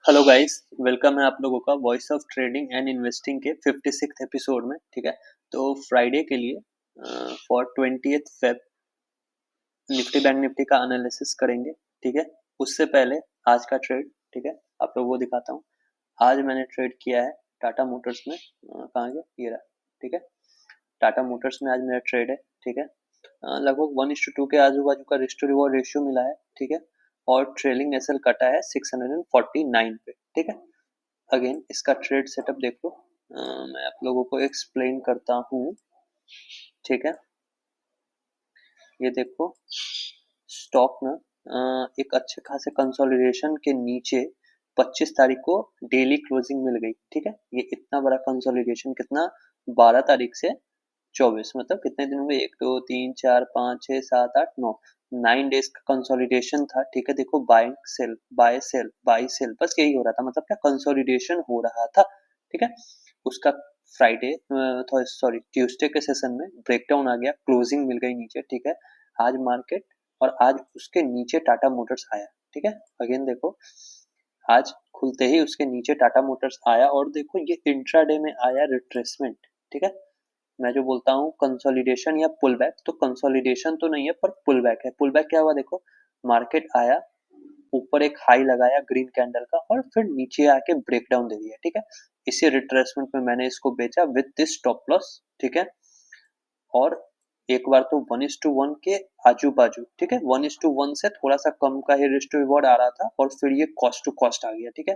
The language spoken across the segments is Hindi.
हेलो गाइस, वेलकम है आप लोगों का voice of trading and investing के 56th एपिसोड में। ठीक है, तो फ्राइडे के लिए for 20th Feb Nifty bank Nifty का एनालिसिस करेंगे। ठीक है, उससे पहले आज का ट्रेड, ठीक है, आप लोगों को दिखाता हूँ। आज मैंने ट्रेड किया है टाटा मोटर्स में। कहाँ गया ये रहा। ठीक है, टाटा मोटर्स में आज मेरा ट्रेड है। ठीक है, लगभग 1:2 के आजू बाजू का रिस्क टू रिवॉर्ड रेशियो मिला है। ठीक है, और ट्रेलिंग एसएल कटा है 649 पे। ठीक है, अगेन इसका ट्रेड सेटअप देख लो। मैं आप लोगों को एक्सप्लेन करता हूँ। ठीक है, ये देखो स्टॉक ना एक अच्छे खासे कंसोलिडेशन के नीचे 25 तारीख को डेली क्लोजिंग मिल गई। ठीक है, ये इतना बड़ा कंसोलिडेशन कितना, 12 तारीख से 24, मतलब कितने दिन हुए, 1 2 3 4 5 6 7 8 9, 9 डेज का कंसोलिडेशन था। ठीक है, देखो buying sell buy sell buy sell, बस यही हो रहा था, मतलब क्या कंसोलिडेशन हो रहा था। ठीक है, उसका फ्राइडे सॉरी ट्यूसडे के सेशन में ब्रेकडाउन आ गया, क्लोजिंग मिल गई नीचे। ठीक है, आज मार्केट और आज उसके नीचे टाटा मोटर्स आया। ठीक है, अगेन देखो आज खुलते ही उसके नीचे टाटा मोटर्स आया और देखो ये इंट्राडे में आया रिट्रेसमेंट। ठीक है, मैं जो बोलता हूँ कंसोलिडेशन या पुल बैक, तो कंसोलिडेशन तो नहीं है पर पुल बैक है। पुल बैक क्या हुआ, देखो मार्केट आया, ऊपर एक हाई लगाया ग्रीन कैंडल का और फिर नीचे आके ब्रेकडाउन दे दिया। ठीक है, इसी रिट्रेसमेंट में मैंने इसको बेचा विद दिस स्टॉप लॉस। ठीक है, और एक बार तो 1:1 के आजू बाजू। ठीक है, 1:1 से थोड़ा सा कम का ही रिस्क टू रिवॉर्ड आ रहा था और फिर ये कॉस्ट टू कॉस्ट आ गया। ठीक है,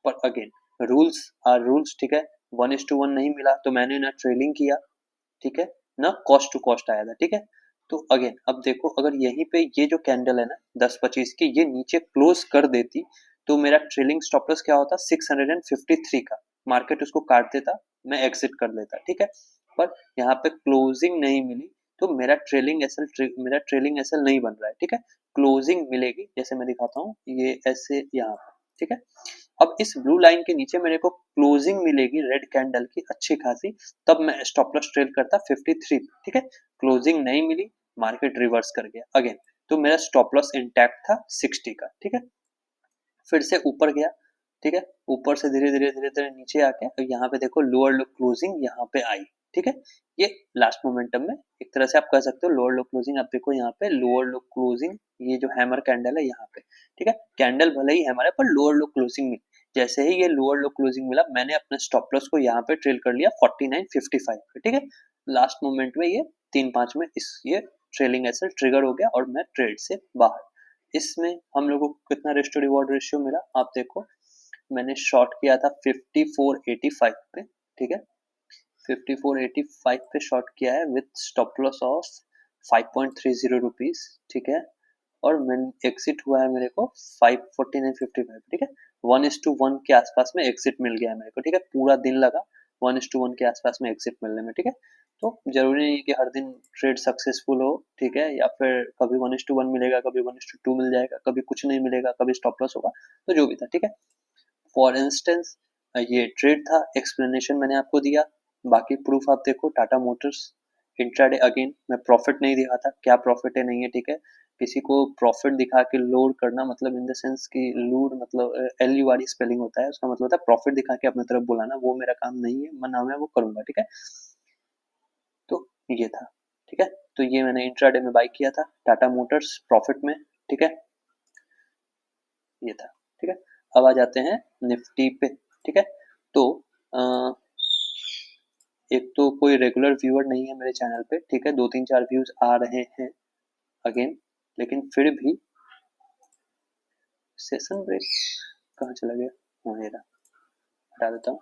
पर अगेन रूल्स आर रूल्स। ठीक है, 1:1 नहीं मिला तो मैंने ना ट्रेलिंग किया, ठीक है, ना कॉस्ट टू कॉस्ट आया था। ठीक है, तो अगेन अब देखो अगर यहीं पे ये जो कैंडल है ना 10:25 की, ये नीचे क्लोज कर देती तो मेरा ट्रेलिंग स्टॉप लॉस क्या होता, 653 का। मार्केट उसको काट देता, मैं एग्जिट कर लेता। ठीक है, पर यहाँ पे क्लोजिंग नहीं मिली तो मेरा ट्रेलिंग एसएल नहीं बन रहा है। ठीक है, क्लोजिंग मिलेगी, जैसे मैं दिखाता हूँ ये ऐसे यहाँ पे। ठीक है, अब इस ब्लू लाइन के नीचे मेरे को क्लोजिंग मिलेगी रेड कैंडल की अच्छी खासी, तब मैं स्टॉप लॉस ट्रेल करता 53। ठीक है, क्लोजिंग नहीं मिली, मार्केट रिवर्स कर गया अगेन, तो मेरा स्टॉप लॉस इंटैक्ट था 60 का। ठीक है, फिर से ऊपर गया। ठीक है, ऊपर से धीरे धीरे धीरे धीरे नीचे आके तो यहाँ पे देखो लोअर लो क्लोजिंग यहाँ पे आई। ठीक है, ये लास्ट मोमेंटम में एक तरह से आप कह सकते हो लोअर लो क्लोजिंग। आप देखो यहाँ पे लोअर लो क्लोजिंग, ये जो हैमर कैंडल है यहाँ पे। ठीक है, कैंडल भले ही हैमर है पर लोअर लो क्लोजिंग मिली। जैसे ही ये लोअर लो क्लोजिंग मिला मैंने अपने स्टॉप लॉस को यहाँ पे ट्रेल कर लिया 49.55 पे। ठीक है, लास्ट मोमेंट में ये 3-5 में इस ये ट्रेलिंग एसएल ट्रिगर हो गया और मैं ट्रेड से बाहर। इसमें हम लोगों को कितना रिस्क टू रिवॉर्ड रेशियो मिला, आप देखो मैंने शॉर्ट किया था 5485 पे। ठीक है, 5485 पे शॉर्ट किया है with stop loss of 5.30 rupees. ठीक है, और मैंने एग्जिट हुआ है मेरे को 549.55। ठीक है, 1:1 के आसपास में एग्जिट मिल गया है मेरे को। ठीक है, पूरा दिन लगा 1:1 के आसपास में एग्जिट मिलने में। ठीक है, तो जरूरी नहीं कि हर दिन ट्रेड सक्सेसफुल हो। ठीक है, या फिर कभी 1:1 मिलेगा, कभी 1:2 मिल जाएगा, कभी कुछ नहीं मिलेगा, कभी स्टॉप लॉस होगा, तो जो भी था। ठीक है, फॉर इंस्टेंस ये ट्रेड था, एक्सप्लेनेशन मैंने आपको दिया, बाकी प्रूफ आप देखो टाटा मोटर्स इंट्राडे। अगेन मैं प्रॉफिट नहीं दिखाता, क्या प्रॉफिट है नहीं है। ठीक है, किसी को प्रॉफिट दिखा के लोड करना, मतलब इन द सेंस कि लूड मतलब एल यू आर स्पेलिंग होता है, उसका मतलब होता है प्रॉफिट दिखा के अपनी तरफ बुलाना, वो मेरा काम नहीं है, मैं नाम है वो करूंगा। ठीक है, तो ये था। ठीक है, तो ये मैंने इंट्राडे में बाई किया था टाटा मोटर्स प्रॉफिट में। ठीक है, ये था। ठीक है, अब आ जाते हैं निफ्टी पे। ठीक है, तो अ, एक तो कोई रेगुलर व्यूअर नहीं है मेरे चैनल पे। ठीक है, 2-3 4 व्यूज आ रहे हैं अगेन, लेकिन फिर भी सेशन ब्रेक कहाँ चला गया, हाँ ये रहा, हटा देता हूँ।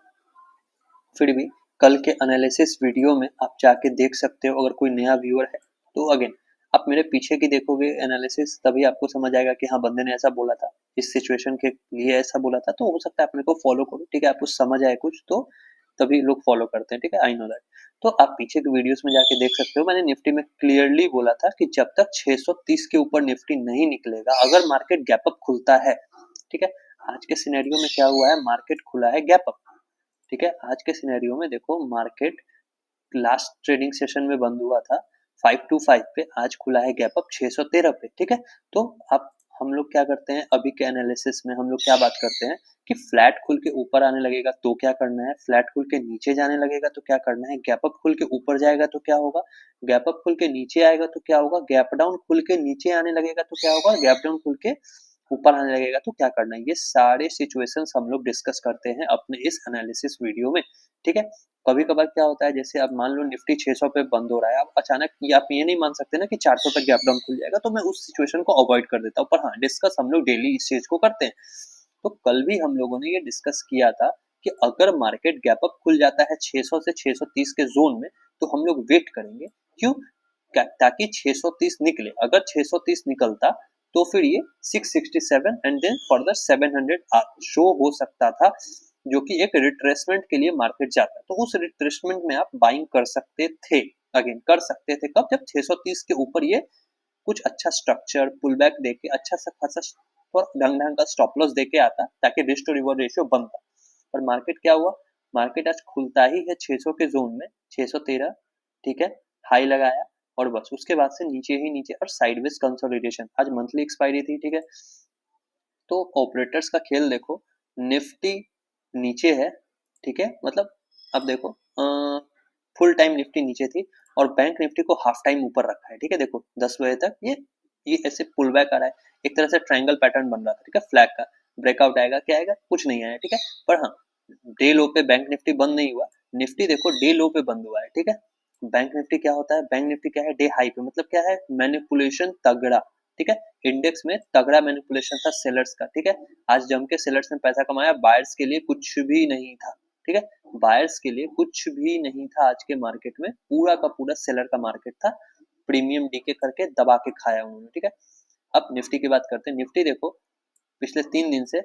फिर भी कल के एनालिसिस वीडियो में आप जाके देख सकते हो, अगर कोई नया व्यूअर है तो अगेन आप मेरे पीछे की देखोगे एनालिसिस, तभी आपको समझ आएगा कि हाँ बंदे ने ऐसा बोला था, इस सिचुएशन के लिए ऐसा बोला था, तो हो सकता है आप मेरे को फॉलो करो। ठीक है, आपको समझ आए कुछ तो तभी लोग फॉलो करते हैं। ठीक है, आई नो दैट। तो आप पीछे के वीडियोस में जाके देख सकते हो, मैंने निफ्टी में क्लियरली बोला था कि जब तक 630 के ऊपर निफ्टी नहीं निकलेगा, अगर मार्केट गैप अप खुलता है। ठीक है, आज के सिनेरियो में क्या हुआ है, मार्केट खुला है गैप अप। ठीक है, आज के सिनेरियो में देखो मार्केट लास्ट ट्रेडिंग सेशन में बंद हुआ था 525 पे, आज खुला है गैप अप 613 पे। ठीक है, तो आप हम लोग क्या करते हैं अभी के एनालिसिस में, हम लोग क्या बात करते हैं कि फ्लैट खुल के ऊपर आने लगेगा तो क्या करना है, फ्लैट खुल के नीचे जाने लगेगा तो क्या करना है, गैप अप खुल के ऊपर जाएगा तो क्या होगा, गैप अप खुल के नीचे आएगा तो क्या होगा, गैप डाउन खुल के नीचे आने लगेगा तो क्या होगा, गैप डाउन खुल के ऊपर आने लगेगा तो क्या करना है। ये सारे सिचुएशंस हम लोग डिस्कस करते हैं अपने इस एनालिसिस वीडियो में, ठीक है। कभी कभार क्या होता है, जैसे अब मान लो निफ्टी 600 पे बंद हो रहा है, अब अचानक ये आप ये नहीं मान सकते ना कि 400 पे गैप डाउन खुल जाएगा, तो मैं उस सिचुएशन को अवॉइड कर देता हूँ। पर हाँ, डिस्कस हम लोग डेली इस चीज को करते हैं। तो कल भी हम लोगों ने ये डिस्कस किया था कि अगर मार्केट गैप अप खुल जाता है 600 से 630 के जोन में, तो हम लोग वेट करेंगे। क्यों? ताकि 630 निकले। अगर 630 निकलता तो फिर ये 667 एंड देन फर्दर 700 शो हो सकता था, जो कि एक रिट्रेसमेंट के लिए मार्केट जाता है। तो उस रिट्रेसमेंट में आप बाइंग कर सकते थे, अगेन कर सकते थे कब, जब 630 के ऊपर ये कुछ अच्छा स्ट्रक्चर पुल बैक देके अच्छा सा खासा और ढंग ढंग का स्टॉप लॉस देके आता, ताकि रिस्क टू रिवॉर्ड रेशियो बनता। पर मार्केट क्या हुआ, मार्केट आज खुलता ही है 600 के जोन में, 613, ठीक है, हाई लगाया और बस उसके बाद से नीचे ही नीचे और साइडवेज कंसोलिडेशन। आज मंथली एक्सपायरी थी, ठीक है। तो ऑपरेटर्स का खेल देखो, निफ्टी नीचे है, ठीक है, मतलब अब देखो फुल टाइम निफ्टी नीचे थी और बैंक निफ्टी को हाफ टाइम ऊपर रखा है, ठीक है। देखो 10 बजे तक ये ऐसे पुल बैक आ रहा है, एक तरह से ट्रायंगल पैटर्न बन रहा था, ठीक है। फ्लैग का ब्रेकआउट आएगा, क्या आएगा, कुछ नहीं आया, ठीक है। पर हाँ, डे लो पे बैंक निफ्टी बंद नहीं हुआ, निफ्टी देखो डे लो पे बंद हुआ है, ठीक है। बैंक निफ्टी क्या होता है, बैंक निफ्टी क्या है, डे हाई पे, मतलब क्या है, मैनिपुलेशन तगड़ा, ठीक है। इंडेक्स में तगड़ा मैनिपुलेशन था सेलर्स का, ठीक है। आज जम के सेलर्स ने पैसा कमाया, बायर्स के लिए कुछ भी नहीं था, ठीक है। बायर्स के लिए कुछ भी नहीं था आज के मार्केट में, पूरा का पूरा सेलर का मार्केट था, प्रीमियम डीके करके दबा के खाया उन्होंने, ठीक है। अब निफ्टी की बात करते हैं। निफ्टी देखो पिछले 3 दिन से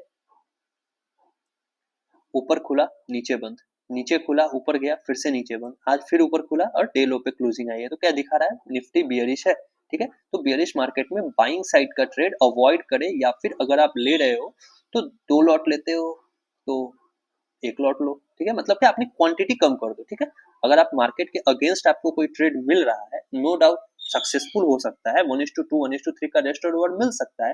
ऊपर खुला नीचे बंद, नीचे खुला ऊपर गया फिर से नीचे बंद, आज फिर ऊपर खुला और डे लो पे क्लोजिंग आई है। तो क्या दिखा रहा है, निफ्टी बियरिश है, ठीक है। तो बियरिश मार्केट में बाइंग साइड का ट्रेड अवॉइड करे, या फिर अगर आप ले रहे हो तो 2 लॉट लेते हो तो 1 लॉट लो, ठीक है। मतलब क्या, अपनी क्वांटिटी कम कर दो, ठीक है। अगर आप मार्केट के अगेंस्ट आपको कोई ट्रेड मिल रहा है, नो डाउट सक्सेसफुल हो सकता है, 1:2 1:3 का रेस्ट रिवॉर्ड मिल सकता है,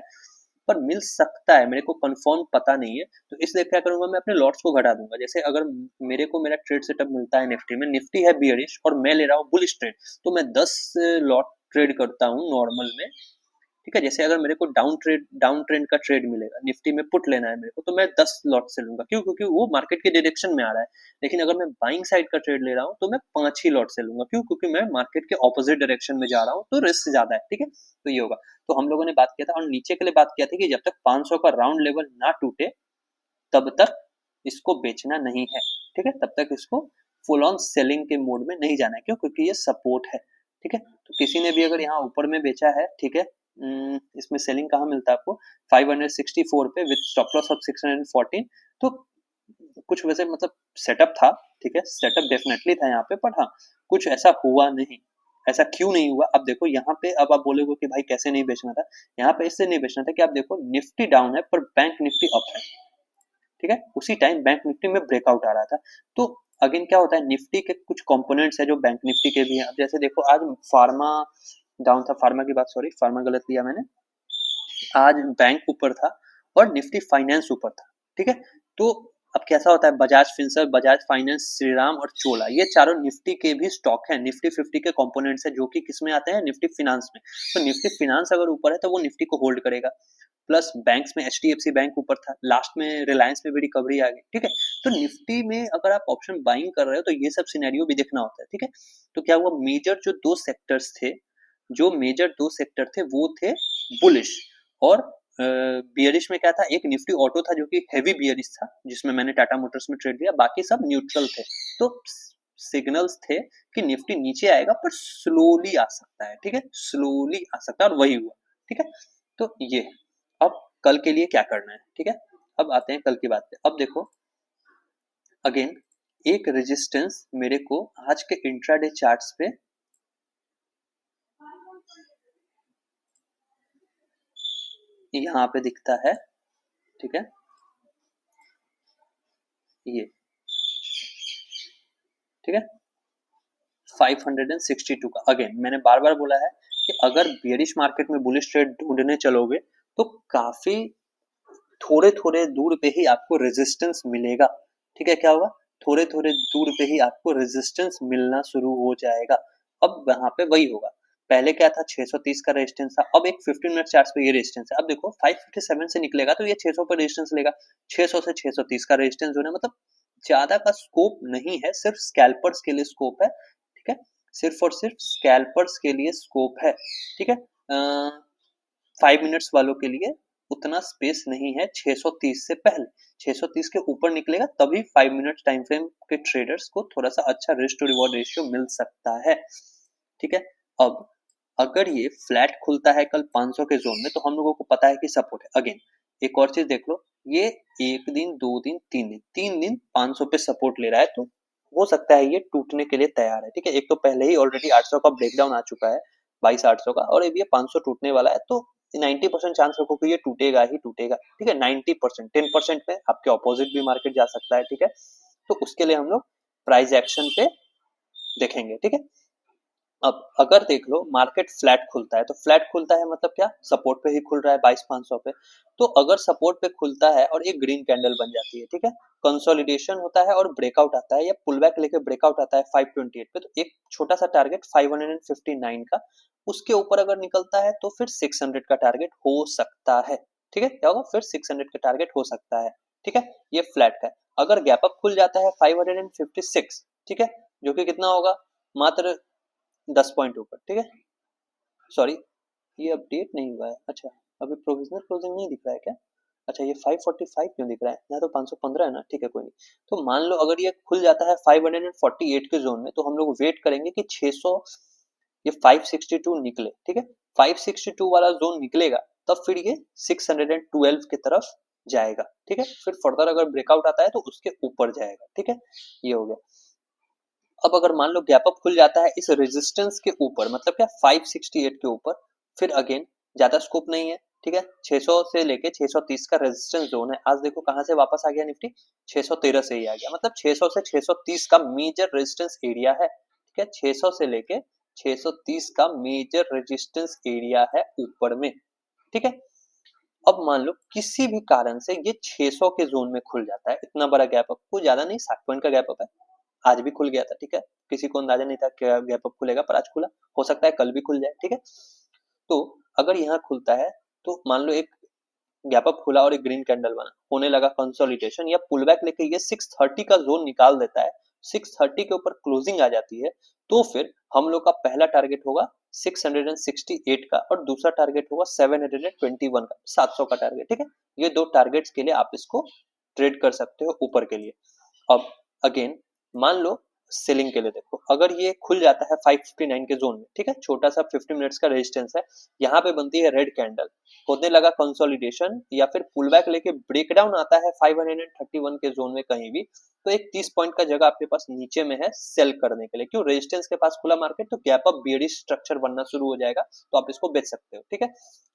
पर मिल सकता है, मेरे को कंफर्म पता नहीं है। तो इसलिए क्या करूंगा, मैं अपने लॉट्स को घटा दूंगा। जैसे अगर मेरे को मेरा ट्रेड सेटअप मिलता है निफ्टी में, निफ्टी है बियरिश और मैं ले रहा हूँ बुलिश ट्रेड, तो मैं 10 लॉट ट्रेड करता हूँ नॉर्मल में, ठीक है। जैसे अगर मेरे को डाउन ट्रेंड का ट्रेड मिलेगा, निफ्टी में पुट लेना है मेरे को, तो मैं 10 लॉट से लूंगा, क्यों, क्योंकि वो मार्केट के डायरेक्शन में आ रहा है। लेकिन अगर मैं बाइंग साइड का ट्रेड ले रहा हूँ तो मैं 5 ही लॉट से लूंगा, क्यों, क्योंकि मैं मार्केट के ऑपोजिट डायरेक्शन में जा रहा हूँ, तो रिस्क ज्यादा है, ठीक है। तो ये होगा। तो हम लोगों ने बात किया था, और नीचे के लिए बात किया था कि जब तक 500 का राउंड लेवल ना टूटे तब तक इसको बेचना नहीं है, ठीक है। तब तक इसको फुल ऑन सेलिंग के मोड में नहीं जाना है, क्यों, क्योंकि ये सपोर्ट है, ठीक है। तो किसी ने भी अगर यहाँ ऊपर में बेचा है, ठीक है, इसमें सेलिंग कहाँ मिलता है आपको, 564 पे विद स्टॉप लॉस ऑफ 614। तो कुछ वैसे मतलब सेटअप था, ठीक है, सेटअप डेफिनेटली था यहाँ पे, पर हाँ, कुछ ऐसा हुआ नहीं। ऐसा क्यों नहीं हुआ, अब देखो यहाँ पे, अब आप बोलोगे कि भाई कैसे नहीं बेचना था, यहाँ पे इससे नहीं बेचना था कि आप देखो निफ्टी डाउन है पर बैंक निफ्टी अप है, ठीक है। उसी टाइम बैंक निफ्टी में ब्रेकआउट आ रहा था। तो अगेन क्या होता है, निफ्टी के कुछ कंपोनेंट्स है जो बैंक निफ्टी के भी हैं। अब जैसे देखो आज फार्मा डाउन था, फार्मा की बात, सॉरी फार्मा गलत लिया मैंने, आज बैंक ऊपर था और निफ्टी फाइनेंस ऊपर था, ठीक है। तो अब कैसा होता है, बजाज फिंसर्व, बजाज फाइनेंस, श्रीराम और चोला, ये चारों निफ्टी के भी स्टॉक है, निफ्टी 50 के कंपोनेंट्स है, जो कि किस में आते हैं, निफ्टी फिनांस में। तो निफ्टी फिनांस अगर ऊपर है तो वो निफ्टी को होल्ड करेगा। प्लस बैंक्स में एचडीएफसी बैंक ऊपर था, लास्ट में रिलायंस में भी रिकवरी आ गई, ठीक है। तो निफ्टी में अगर आप ऑप्शन बाइंग कर रहे हो तो ये सब सिनेरियो भी देखना होता है, ठीक है। तो क्या हुआ, मेजर जो 2 सेक्टर्स थे, जो मेजर 2 सेक्टर थे वो थे बुलिश, और बियरिश में क्या था, एक निफ्टी ऑटो था जो कि हैवी बियरिश था, जिसमें मैंने टाटा मोटर्स में ट्रेड लिया, बाकी सब न्यूट्रल थे। तो सिग्नल्स थे कि निफ्टी नीचे आएगा पर स्लोली आ सकता है, ठीक है, स्लोली आ सकता है, और वही हुआ, ठीक है। तो ये अब कल के लिए क्या करना है, ठीक है। अब आते हैं कल की बात पे। अब देखो अगेन एक रेजिस्टेंस मेरे को आज के इंट्राडे चार्ट्स पे यहाँ पे दिखता है, ठीक है, ये, ठीक है, 562 का। अगेन मैंने बार बार बोला है कि अगर बियरिश मार्केट में बुलिश ट्रेड ढूंढने चलोगे तो काफी थोड़े थोड़े दूर पे ही आपको रेजिस्टेंस मिलेगा। ठीक है, क्या होगा, थोड़े थोड़े दूर पे ही आपको रेजिस्टेंस मिलना शुरू हो जाएगा। अब वहां पे वही होगा, पहले क्या था 630 का रेजिस्टेंस था, अब एक 15 मिनट चार्ट पे ये रेजिस्टेंस है। अब देखो 557 से निकलेगा तो ये 600 पर रेजिस्टेंस लेगा, 600 से 630 का रेजिस्टेंस जो है, मतलब ज्यादा का स्कोप नहीं है, सिर्फ स्कैल्पर्स के लिए स्कोप है। ठीक है, सिर्फ और सिर्फ स्कैल्पर्स के लिए स्कोप है। ठीक है, 5 मिनट्स वालों के लिए उतना स्पेस नहीं है 630 से पहले। 630 के ऊपर निकलेगा तभी 5 मिनट टाइम फ्रेम के ट्रेडर्स को थोड़ा सा अच्छा रिस्क टू रिवॉर्ड रेशियो मिल सकता है। ठीक है, अब अगर ये फ्लैट खुलता है कल 500 के जोन में, तो हम लोगों को पता है कि सपोर्ट है। अगेन एक और चीज देख लो, ये 1 दिन 2 दिन 3 दिन 3 दिन 500 पे सपोर्ट ले रहा है, तो हो सकता है ये टूटने के लिए तैयार है। ठीक है, एक तो पहले ही ऑलरेडी 800 का ब्रेकडाउन आ चुका है, 22,800 का, और अब ये 500 टूटने वाला है, तो 90% चांस रखो कि ये टूटेगा ही टूटेगा। ठीक है, 90%, 10% में आपके ऑपोजिट भी मार्केट जा सकता है। ठीक है, तो उसके लिए हम लोग प्राइस एक्शन पे देखेंगे। ठीक है, अब अगर देख लो मार्केट फ्लैट खुलता है, तो फ्लैट खुलता है मतलब क्या, सपोर्ट पे ही खुल रहा है 22,500 पे। तो अगर सपोर्ट पे खुलता है और एक ग्रीन कैंडल बन जाती है, ठीक है, कंसोलिडेशन होता है और ब्रेकआउट आता है या पुल बैक लेके ब्रेकआउट आता है 528 पे, तो एक छोटा सा टारगेट 559 का, उसके ऊपर अगर निकलता है तो फिर 600 का टारगेट हो सकता है। ठीक है, क्या होगा, फिर 600 का टारगेट हो सकता है। ठीक है, ये फ्लैट है। अगर गैप अप खुल जाता है 556, ठीक है, जो कि कितना होगा, मात्र 10 पॉइंट ऊपर। ठीक है, सॉरी, ये अपडेट नहीं हुआ है। अच्छा, अभी प्रोविजनल क्लोजिंग नहीं दिख रहा है क्या? अच्छा, ये 545 क्यों दिख रहा है, यहाँ तो 515 है ना। ठीक है, कोई नहीं। तो मान लो अगर ये खुल जाता है 548 के जोन में, तो हम लोग वेट करेंगे कि 600, ये 562 निकले। ठीक है, 562 वाला जोन निकलेगा तब फिर ये 612 की तरफ जाएगा। ठीक है, फिर फर्दर अगर ब्रेकआउट आता है तो उसके ऊपर जाएगा। ठीक है, ये हो गया। अब अगर मान लो गैप अप खुल जाता है इस रेजिस्टेंस के ऊपर, मतलब क्या 568 के ऊपर, फिर अगेन ज्यादा स्कोप नहीं है। ठीक है, 600 से लेके 630 का रेजिस्टेंस जोन है। आज देखो कहां से वापस आ गया निफ्टी, 613 से ही आ गया, मतलब 600 से 630 का मेजर रेजिस्टेंस एरिया है। ठीक है, 600 से लेके 630 का मेजर रेजिस्टेंस एरिया है ऊपर में। ठीक है, अब मान लो किसी भी कारण से ये 600 के जोन में खुल जाता है, इतना बड़ा गैप अप, कोई ज्यादा नहीं, 60 पॉइंट का गैप अप है, आज भी खुल गया था। ठीक है, किसी को अंदाजा नहीं था क्या गैप अप खुलेगा, पर आज खुला, हो सकता है कल भी खुल जाए। ठीक है, तो अगर यहाँ खुलता है, तो मान लो एक गैप अप खुला और एक ग्रीन कैंडल बना, होने लगा कंसोलिडेशन या पुल बैक लेके ये 630 का जोन निकाल देता है, 630 के ऊपर क्लोजिंग आ जाती है, तो फिर हम लोग का पहला टारगेट होगा 668 का और दूसरा टारगेट होगा 721 का, 700 का टारगेट। ठीक है, ये दो टारगेट्स के लिए आप इसको ट्रेड कर सकते हो ऊपर के लिए। अब अगेन मान लो सेलिंग के लिए देखो, अगर ये खुल जाता है 559 के जोन में, ठीक है, छोटा सा 50 मिनट्स का रेजिस्टेंस है, यहाँ पे बनती है रेड कैंडल, होने लगा कंसोलिडेशन या फिर पुल बैक लेके ब्रेकडाउन आता है 531 के जोन में कहीं भी, तो एक 30 पॉइंट का जगह आपके पास नीचे में है सेल करने के लिए। क्यों, रेजिस्टेंस के पास खुला मार्केट, तो गैप अप बियरिश स्ट्रक्चर बनना शुरू हो जाएगा, तो आप इसको बेच सकते हो। ठीक है,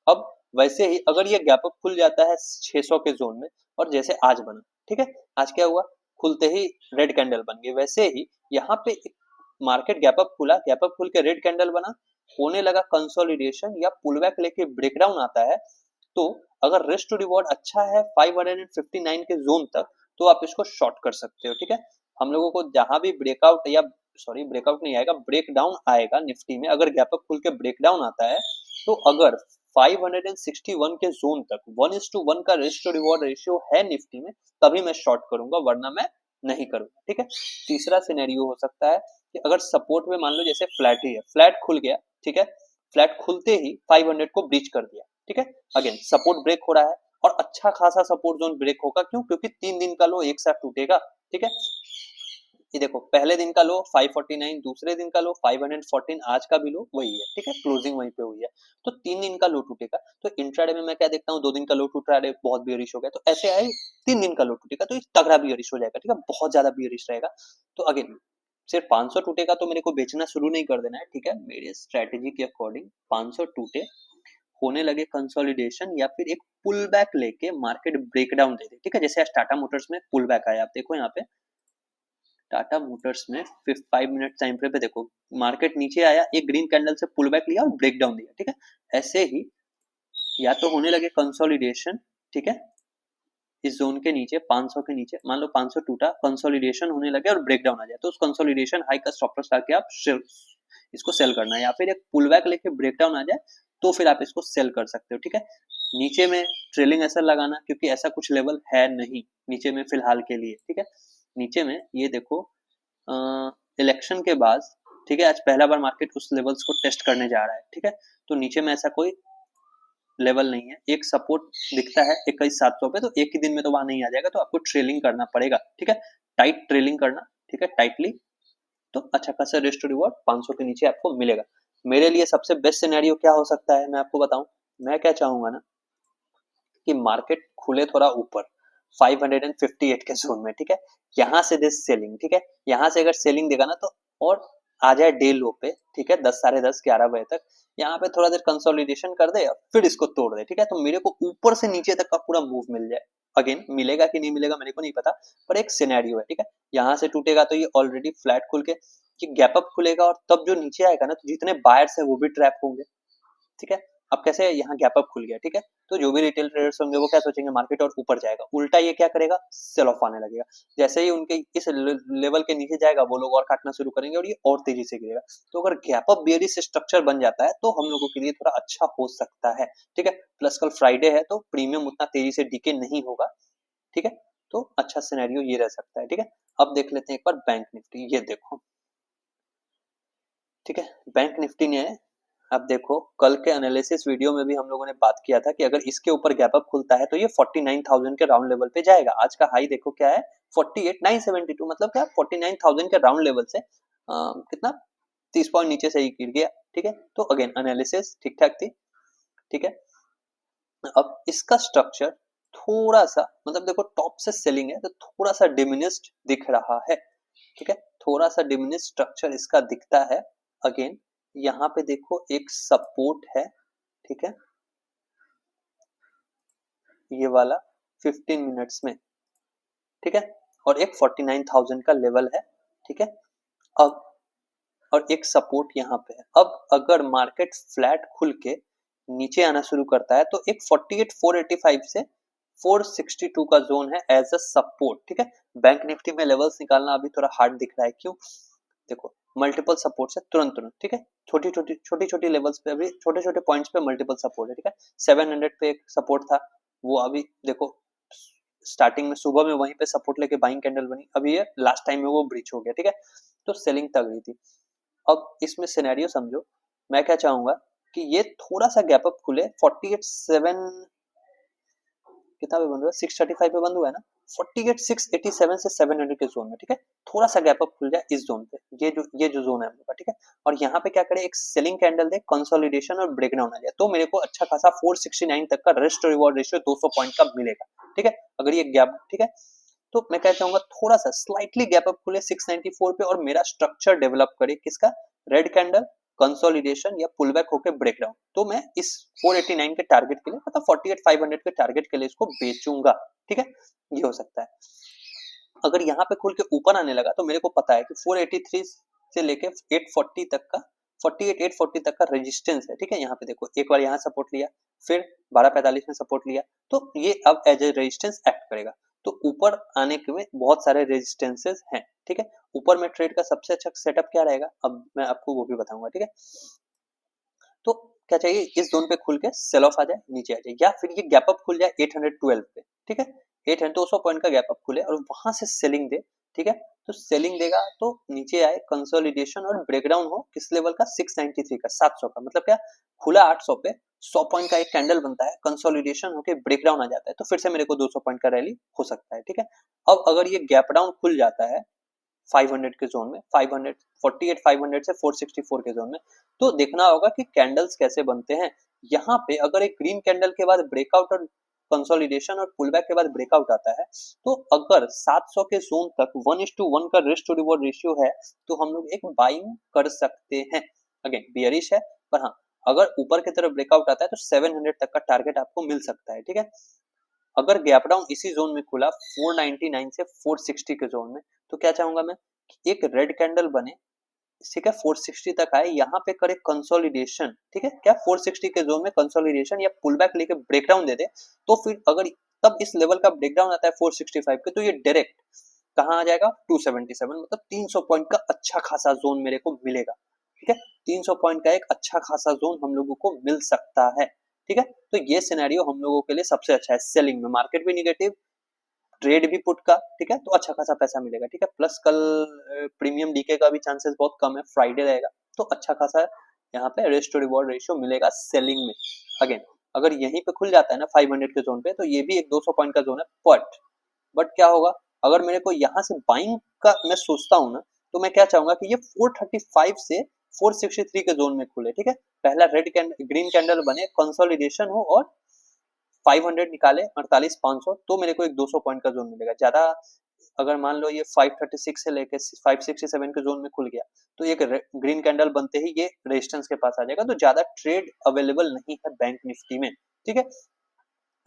अब वैसे ही अगर ये गैप अप खुल जाता है 600 के जोन में, और जैसे आज बना, ठीक है, आज क्या हुआ, खुलते ही रेड कैंडल बन गई, वैसे ही यहाँ पे मार्केट गैप अप खुला, गैप अप खुल के रेड कैंडल बना, होने लगा कंसोलिडेशन या पुल बैक लेके ब्रेकडाउन आता है, तो अगर रिस्क टू रिवॉर्ड अच्छा है 559 के जोन तक, तो आप इसको शॉर्ट कर सकते हो। ठीक है, हम लोगों को जहां भी ब्रेकआउट या सॉरी ब्रेकआउट नहीं आएगा, ब्रेकडाउन आएगा निफ्टी में, अगर गैप अप खुल के ब्रेकडाउन आता है, तो अगर 561 के जोन तक 1:1 का रिस्क टू रिवॉर्ड रेशियो है निफ्टी में, तभी मैं शॉर्ट करूंगा, वरना मैं नहीं करूंगा। ठीक है, तीसरा सिनेरियो हो सकता है कि अगर सपोर्ट में मान लो जैसे फ्लैट ही है, फ्लैट खुल गया, ठीक है, फ्लैट खुलते ही 500 को ब्रीच कर दिया, ठीक है, अगेन सपोर्ट ब्रेक हो रहा है और अच्छा खासा सपोर्ट जोन ब्रेक होगा। क्यों, क्योंकि 3 दिन का लो एक साथ टूटेगा। ठीक है, ये देखो पहले दिन का लो 549, दूसरे दिन का लो 514, आज का भी लो वही है। ठीक है, क्लोजिंग वहीं पे हुई है, तो 3 दिन का लो टूटेगा। तो इंट्राडे में मैं क्या देखता हूँ, 2 दिन का लो टूट रहा है, बहुत बियरिश हो गया, तो ऐसे आए 3 दिन का लो टूटेगा तो तगड़ा बियरिश हो जाएगा। ठीक है, बहुत ज्यादा बियरिश रहेगा। तो अगेन सिर्फ 500 टूटेगा तो मेरे को बेचना शुरू नहीं कर देना है। ठीक है, मेरे स्ट्रेटेजी के अकॉर्डिंग 500 टूटे, होने लगे कंसोलिडेशन या फिर एक पुल बैक लेके मार्केट ब्रेकडाउन दे दे। ठीक है, जैसे आज टाटा मोटर्स में पुल बैक आया, आप देखो यहाँ पे टाटा मोटर्स में 5 मिनट टाइम फ्रेम पे देखो, मार्केट नीचे आया, एक ग्रीन कैंडल से पुल बैक लिया और ब्रेक डाउन दिया। ठीक है, ऐसे ही या तो होने लगे कंसोलिडेशन, ठीक है, इस जोन के नीचे 500 के नीचे, मान लो 500 टूटा, कंसोलिडेशन होने लगे और ब्रेकडाउन आ जाए, तो उस कंसोलिडेशन हाई का स्टॉप लॉस लाके आप इसको सेल करना है, या फिर एक पुल बैक लेके ब्रेकडाउन आ जाए तो फिर आप इसको सेल कर सकते हो, ठीक है। नीचे में ट्रेलिंग एसएल लगाना, क्योंकि ऐसा कुछ लेवल है नहीं नीचे में फिलहाल के लिए, ठीक है। नीचे में ये देखो इलेक्शन के बाद, ठीक है, आज पहला बार मार्केट उस लेवल्स को टेस्ट करने जा रहा है, ठीक है। तो नीचे में ऐसा कोई लेवल नहीं है, एक सपोर्ट दिखता है 21,700 पे, तो एक ही दिन में तो वहां नहीं आ जाएगा, तो आपको ट्रेलिंग करना पड़ेगा, ठीक है, टाइट ट्रेलिंग करना, ठीक है, टाइटली, तो अच्छा खासा रिस्क टू रिवॉर्ड 500 के नीचे आपको मिलेगा। मेरे लिए सबसे बेस्ट सिनेरियो क्या हो सकता है मैं आपको बताऊं, मैं क्या चाहूंगा ना कि मार्केट खुले थोड़ा ऊपर 558 के जोन में, ठीक है, यहाँ से दे सेलिंग, ठीक है, यहाँ से अगर सेलिंग देगा ना तो और आ जाए डे लो पे, ठीक है, 10 साढ़े 10 11 बजे तक, यहाँ पे थोड़ा देर कंसोलिडेशन कर दे और फिर इसको तोड़ दे, ठीक है, तो मेरे को ऊपर से नीचे तक का पूरा मूव मिल जाए। अगेन मिलेगा कि नहीं मिलेगा मेरे को नहीं पता, पर एक सिनेरियो है, ठीक है। यहाँ से टूटेगा तो ये ऑलरेडी फ्लैट खुल के ये गैप अप खुलेगा, और तब जो नीचे आएगा ना तो जितने बायर्स है वो भी ट्रैप होंगे, ठीक है। अब कैसे यहाँ गैप अप खुल गया, ठीक है, तो जो भी रिटेल ट्रेडर्स होंगे वो क्या सोचेंगे, मार्केट और ऊपर जाएगा, उल्टा ये क्या करेगा, सेल ऑफ आने लगेगा। जैसे ही उनके इस लेवल के नीचे जाएगा वो लोग और काटना शुरू करेंगे और ये और तेजी से गिरेगा। तो अगर गैप अप बेयरिश स्ट्रक्चर बन जाता है तो हम लोगों के लिए थोड़ा अच्छा हो सकता है, ठीक है। प्लस कल फ्राइडे है तो प्रीमियम उतना तेजी से डीके नहीं होगा, ठीक है, तो अच्छा सिनेरियो ये रह सकता है, ठीक है। अब देख लेते हैं एक बार बैंक निफ्टी, ये देखो, ठीक है, बैंक निफ्टी ने, अब देखो कल के एनालिसिस वीडियो में भी हम लोगों ने बात किया था कि अगर इसके ऊपर गैप अप खुलता है तो ये 49,000 के राउंड लेवल पे जाएगा। आज का हाई देखो क्या है, 48,972, मतलब क्या 49,000 के राउंड लेवल से कितना 30 पॉइंट नीचे से ही गिर गया, ठीक है। तो अगेन एनालिसिस ठीक ठाक थी, ठीक है। अब इसका स्ट्रक्चर थोड़ा सा, मतलब देखो टॉप से सेलिंग है तो थोड़ा सा डिमिनिस्ड दिख रहा है, ठीक है, थोड़ा सा डिमिनिस्ड स्ट्रक्चर इसका दिखता है। अगेन यहाँ पे देखो एक सपोर्ट है, ठीक है, ये वाला 15 मिनट्स में, ठीक है, और एक 49,000 का लेवल है, ठीक है। अब और एक सपोर्ट यहाँ पे है। अब अगर मार्केट फ्लैट खुल के नीचे आना शुरू करता है तो एक 48,485 से 462 का जोन है एज अ सपोर्ट, ठीक है। बैंक निफ्टी में लेवल्स निकालना अभी थोड़ा हार्ड दिख रहा है, क्यों, देखो मल्टीपल सपोर्ट से तुरंत तुरंत, ठीक है, छोटी छोटी लेवल्स पे अभी छोटे छोटे पॉइंट्स पे मल्टीपल सपोर्ट है, ठीक है। 700 पे एक सपोर्ट था, वो अभी देखो स्टार्टिंग में सुबह में वहीं पे सपोर्ट लेके बाइंग कैंडल बनी, अभी ये लास्ट टाइम में वो ब्रीच हो गया, ठीक है, तो सेलिंग तक गई थी। अब इसमें सिनेरियो समझो, मैं क्या चाहूंगा कि ये थोड़ा सा गैप अप खुले 48,7 कितना पे बंद हुआ, 635 पे बंद हुआ है ना, 48,687 से 700 के जोन में, ठीक है, थोड़ा सा गैप अप खुल जाए इस जोन पे, ये जो जोन है हम लोग का, ठीक है, और यहाँ पे क्या करे, एक सेलिंग कैंडल दे, कंसोलिडेशन और ब्रेकडाउन आ जाए, तो मेरे को अच्छा खासा 469 तक का risk to reward ratio 200 point का मिलेगा, ठीक है। अगर ये गैप, ठीक है, तो मैं कहता हूँ थोड़ा सा स्लाइटली गैप अप खुले 694 पे और मेरा स्ट्रक्चर डेवलप करे किसका, रेड कैंडल, कंसोलिडेशन या पुल बैक होकर ब्रेकडाउन, तो मैं इस 489 के टारगेट के लिए, मतलब 48,500 के टारगेट के लिए इसको बेचूंगा, ठीक है, ये हो सकता है। अगर यहाँ पे खुल के ऊपर आने लगा तो मेरे को पता है कि 483 से लेके 840 तक का 48,840 तक का रेजिस्टेंस है, ठीक है। यहाँ पे देखो एक बार यहाँ सपोर्ट लिया, फिर 1245 में सपोर्ट लिया, तो ये अब एज ए रेजिस्टेंस एक्ट करेगा, तो ऊपर आने के में बहुत सारे रेजिस्टेंसेस हैं, ठीक है। ऊपर में ट्रेड का सबसे अच्छा सेटअप क्या रहेगा, अब मैं आपको वो भी बताऊंगा, ठीक है। तो क्या चाहिए, इस जोन पे खुल के सेल ऑफ आ जाए, नीचे आ जाए, या फिर ये गैप अप खुल जाए 812 पे, ठीक है, 800 200 पॉइंट का गैप अप खुले और वहां से सेलिंग दे, ठीक है, तो सेलिंग देगा तो नीचे आए, कंसोलिडेशन और ब्रेकडाउन हो किस लेवल का, 693 का, 700 का, मतलब क्या खुला 800 पे 100 पॉइंट का एक कैंडल बनता है, कंसोलिडेशन होके ब्रेकडाउन आ जाता है, तो फिर से मेरे को 200 पॉइंट का रैली हो सकता है, ठीक है। अब अगर ये गैप डाउन खुल जाता है 500 के जोन में, 500 48,500 से 464 के जोन में, तो देखना होगा कि कैंडल्स कैसे बनते हैं। यहाँ पे अगर एक ग्रीन कैंडल के बाद ब्रेकआउट और कंसोलिडेशन और पुलबैक के बाद ब्रेकआउट आता है, तो अगर 700 के जोन तक 1:1 का रिस्क टू रिवॉर्ड रेशियो है तो हम लोग एक बाइंग कर सकते हैं। अगेन बियरिश है, पर हाँ अगर ऊपर की तरफ ब्रेकआउट आता है तो 700 तक का टारगेट आपको मिल सकता है, ठीक है। अगर गैप डाउन इसी जोन में खुला 499 से 460 के जोन में, तो क्या चाहूंगा मैं, एक रेड कैंडल बने, ठीक है 460 तक आए, यहाँ पे करे कंसोलिडेशन, ठीक है क्या 460 के जोन में कंसोलिडेशन या पुल बैक लेके ब्रेकडाउन दे दे, तो फिर अगर तब इस लेवल का ब्रेकडाउन आता है 465 के, तो ये डायरेक्ट कहाँ आ जाएगा 277, मतलब 300 पॉइंट का अच्छा खासा जोन मेरे को मिलेगा, ठीक है 300 पॉइंट का एक अच्छा खासा जोन हम लोगों को मिल सकता है, ठीक है। तो ये सिनेरियो हम लोगों के लिए सबसे अच्छा है सेलिंग में, मार्केट भी निगेटिव, ट्रेड भी पुट का, ठीक है तो अच्छा खासा पैसा मिलेगा, ठीक है प्लस कल प्रीमियम डीके का भी चांसेस बहुत कम है, फ्राइडे रहेगा, तो अच्छा खासा यहाँ पे रिस्क टू रिवॉर्ड रेशियो मिलेगा सेलिंग में। अगेन अगर यहीं पे खुल जाता है ना 500 के जोन पे, तो ये भी एक 200 पॉइंट का जोन है, बट क्या होगा अगर मेरे को यहाँ से बाइंग का मैं सोचता हूँ ना, तो मैं क्या चाहूंगा कि ये 435 से 463 के जोन में खुले, ठीक है पहला रेड ग्रीन कैंडल बने, कंसोलिडेशन हो और 500 निकाले 48,500, तो मेरे को एक 200 पॉइंट का जोन मिलेगा ज्यादा। अगर मान लो ये 536 से लेके 567 के जोन में खुल गया, तो एक ग्रीन कैंडल बनते ही ये रेजिस्टेंस के पास आ जाएगा, तो ज्यादा ट्रेड अवेलेबल नहीं है बैंक निफ्टी में, ठीक है।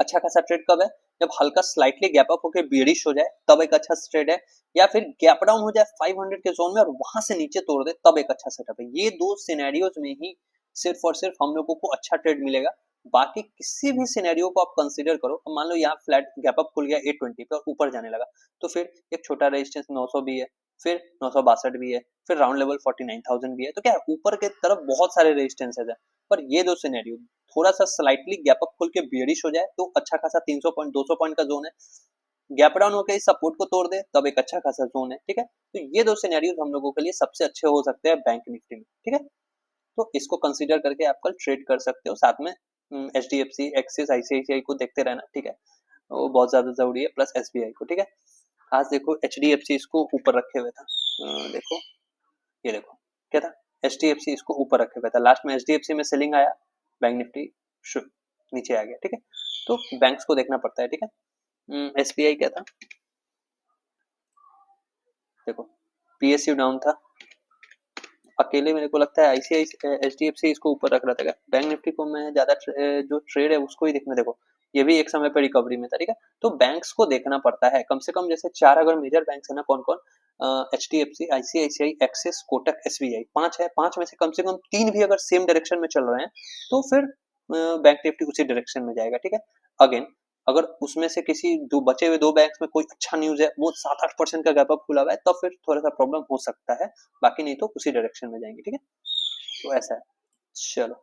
अच्छा खासा ट्रेड कब है, जब हल्का स्लाइटली गैप अप होकर बेरिश हो जाए तब एक अच्छा ट्रेड है, या फिर गैप डाउन हो जाए 500 के जोन में और वहां से नीचे तोड़ दे तब एक अच्छा सेटअप है। ये दो सिनेरियोज में ही सिर्फ और सिर्फ हम लोगों को अच्छा ट्रेड मिलेगा, बाकी किसी भी सिनेरियो को आप कंसीडर करो, अब मान लो यहाँ फ्लैट गैप अप खुल गया 820 पे और ऊपर जाने लगा, तो फिर एक छोटा रेजिस्टेंस 900 भी है, फिर 962 भी है, फिर राउंड लेवल 49,000 भी है, तो क्या है ऊपर के तरफ बहुत सारे रेजिस्टेंसेज है। पर ये दो सिनेरियो थोड़ा सा स्लाइटली गैप अप खुल के बियरिश हो जाए तो अच्छा खासा 300 पॉइंट 200 पॉइंट का जोन है, गैप डाउन होकर इस सपोर्ट को तोड़ दे तब एक अच्छा खासा जोन है, ठीक है तो ये दो सिनेरियोज हम लोगों के लिए सबसे अच्छे हो सकते हैं बैंक निफ्टी में, ठीक है तो इसको कंसीडर करके आप कल ट्रेड कर सकते हो, साथ में H D F C Axis ICICI को देखते रहना, ठीक है वो बहुत ज्यादा जरूरी है, प्लस एसबीआई को, ठीक है। आज देखो एच डी एफ सी इसको ऊपर रखे हुए था, देखो ये देखो क्या था, एच डी एफ सी इसको ऊपर रखे हुए था, लास्ट में एच डी एफ सी में सेलिंग आया, बैंक निफ्टी नीचे आ गया, ठीक है तो बैंक्स को देखना पड़ता है, ठीक है। एस बी आई क्या था, देखो पीएसयू डाउन था, अकेले मेरे को लगता है ICICI H D F C इसको ऊपर रख रहा था, बैंक निफ्टी को मैं ज्यादा जो ट्रेड है उसको ही देखना, देखो ये भी एक समय पर रिकवरी में था, ठीक है तो बैंक्स को देखना पड़ता है, कम से कम जैसे चार अगर मेजर बैंक्स है ना, कौन कौन, H D F C ICICI Axis Kotak SBI, पांच है, पांच में से कम से कम तीन भी अगर सेम डायरेक्शन में चल रहे हैं तो फिर बैंक निफ्टी उसी डायरेक्शन में जाएगा, ठीक है। अगेन अगर उसमें से किसी दो बचे हुए दो बैंक्स में कोई अच्छा न्यूज है, वो 7-8% का गैप अप खुला हुआ है, तब फिर थोड़ा सा प्रॉब्लम हो सकता है, बाकी नहीं तो उसी डायरेक्शन में जाएंगे, ठीक है तो ऐसा है। चलो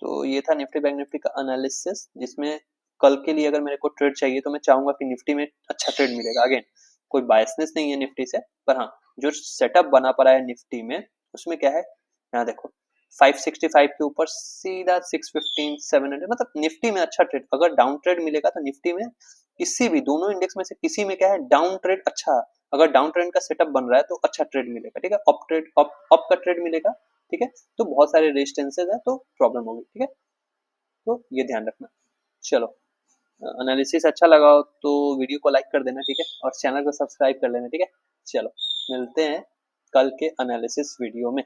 तो ये था निफ्टी बैंक निफ्टी का एनालिसिस, जिसमें कल के लिए अगर मेरे को ट्रेड चाहिए तो मैं चाहूंगा कि निफ्टी में अच्छा ट्रेड मिलेगा, अगेन कोई बायसनेस नहीं है निफ्टी से, पर हाँ जो सेटअप बना पड़ा है निफ्टी में उसमें क्या है, यहाँ देखो 565 के ऊपर सीधा 615 700, मतलब निफ्टी में अच्छा ट्रेड, अगर डाउन ट्रेड मिलेगा तो निफ्टी में किसी भी दोनों इंडेक्स में से किसी में क्या है डाउन ट्रेड अच्छा, अगर डाउन ट्रेंड का सेटअप बन रहा है तो अच्छा ट्रेड मिलेगा, ठीक है अप का ट्रेड मिलेगा, ठीक है तो बहुत सारे रेजिस्टेंसेज है तो प्रॉब्लम होगी, ठीक है तो ये ध्यान रखना। चलो एनालिसिस अच्छा लगा हो तो वीडियो को लाइक कर देना, ठीक है और चैनल को सब्सक्राइब कर लेना, ठीक है चलो मिलते हैं कल के एनालिसिस वीडियो में।